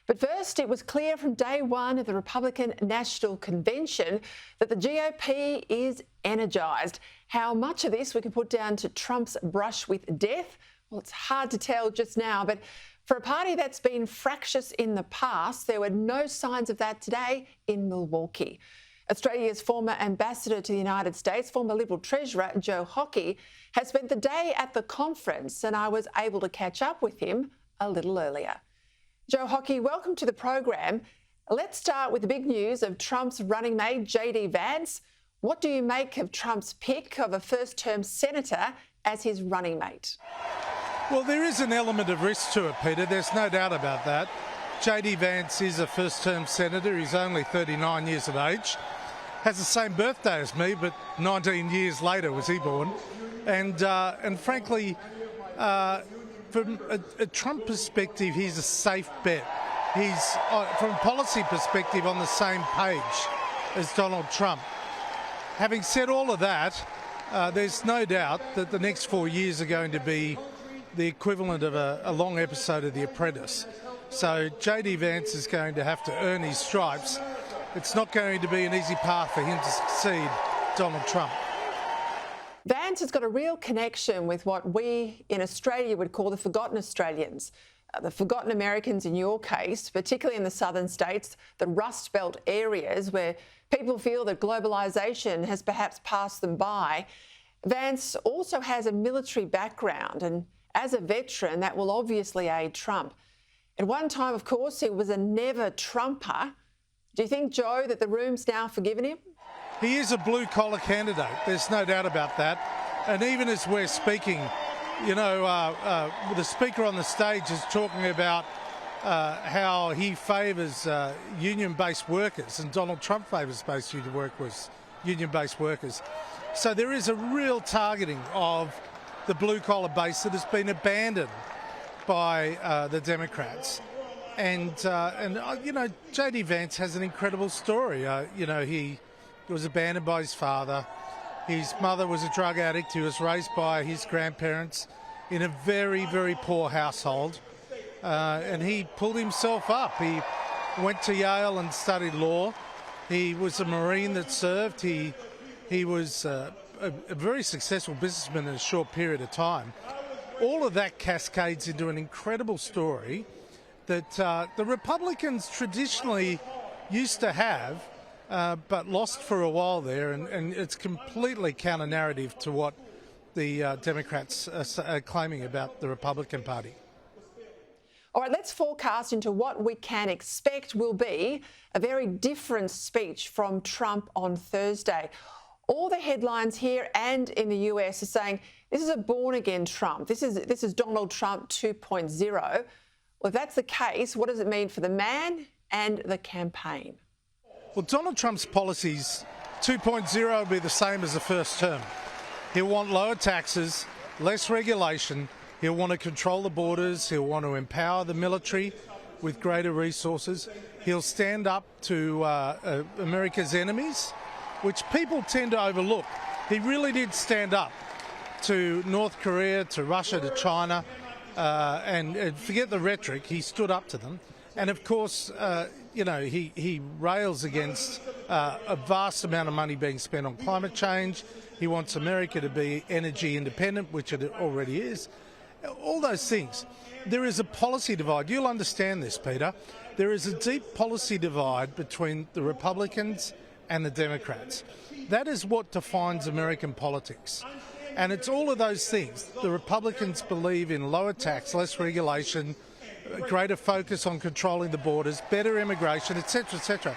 But first, it was clear from day one of the Republican National Convention that the GOP is energised. How much of this we can put down to Trump's brush with death? Well, it's hard to tell just now, but for a party that's been fractious in the past, there were no signs of that today in Milwaukee. Australia's former ambassador to the United States, former Liberal Treasurer Joe Hockey, has spent the day at the conference, and I was able to catch up with him a little earlier. Joe Hockey, welcome to the program. Let's start with the big news of Trump's running mate, JD Vance. What do you make of Trump's pick of a first-term senator as his running mate? Well, there is an element of risk to it, Peter. There's no doubt about that. JD Vance is a first-term senator. He's only 39 years of age. Has the same birthday as me, but 19 years later was he born. And frankly, from a Trump perspective, he's a safe bet. He's, from a policy perspective, on the same page as Donald Trump. Having said all of that, there's no doubt that the next 4 years are going to be the equivalent of a long episode of The Apprentice. So JD Vance is going to have to earn his stripes. It's not going to be an easy path for him to succeed Donald Trump. Vance has got a real connection with what we in Australia would call the forgotten Australians, the forgotten Americans in your case, particularly in the southern states, the Rust Belt areas where people feel that globalisation has perhaps passed them by. Vance also has a military background, and as a veteran, that will obviously aid Trump. At one time, of course, he was a never-Trumper. Do you think, Joe, that the room's now forgiven him? He is a blue-collar candidate. There's no doubt about that. And even as we're speaking, you know, the speaker on the stage is talking about how he favours union-based workers, and Donald Trump favours union-based workers. So there is a real targeting of the blue-collar base that has been abandoned by the Democrats. And you know, JD Vance has an incredible story. You know, he was abandoned by his father. His mother was a drug addict. He was raised by his grandparents in a very, very poor household. And he pulled himself up. He went to Yale and studied law. He was a Marine that served. He was a very successful businessman in a short period of time. All of that cascades into an incredible story that the Republicans traditionally used to have, but lost for a while there, and it's completely counter-narrative to what the Democrats are claiming about the Republican Party. All right, let's forecast into what we can expect will be a very different speech from Trump on Thursday. All the headlines here and in the US are saying this is a born-again Trump. This is Donald Trump 2.0. Well, if that's the case, what does it mean for the man and the campaign? Well, Donald Trump's policies 2.0 will be the same as the first term. He'll want lower taxes, less regulation. He'll want to control the borders. He'll want to empower the military with greater resources. He'll stand up to America's enemies, which people tend to overlook. He really did stand up to North Korea, to Russia, to China, and forget the rhetoric, he stood up to them. And of course, you know, he rails against a vast amount of money being spent on climate change. He wants America to be energy independent, which it already is. All those things. There is a policy divide. You'll understand this, Peter. There is a deep policy divide between the Republicans and the Democrats. That is what defines American politics. And it's all of those things. The Republicans believe in lower tax, less regulation, greater focus on controlling the borders, better immigration, etc., etc.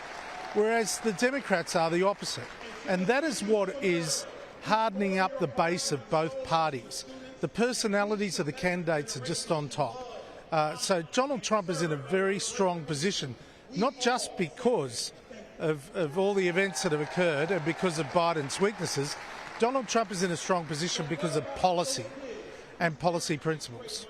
Whereas the Democrats are the opposite. And that is what is hardening up the base of both parties. The personalities of the candidates are just on top. So Donald Trump is in a very strong position, not just because of all the events that have occurred and because of Biden's weaknesses. Donald Trump is in a strong position because of policy and policy principles.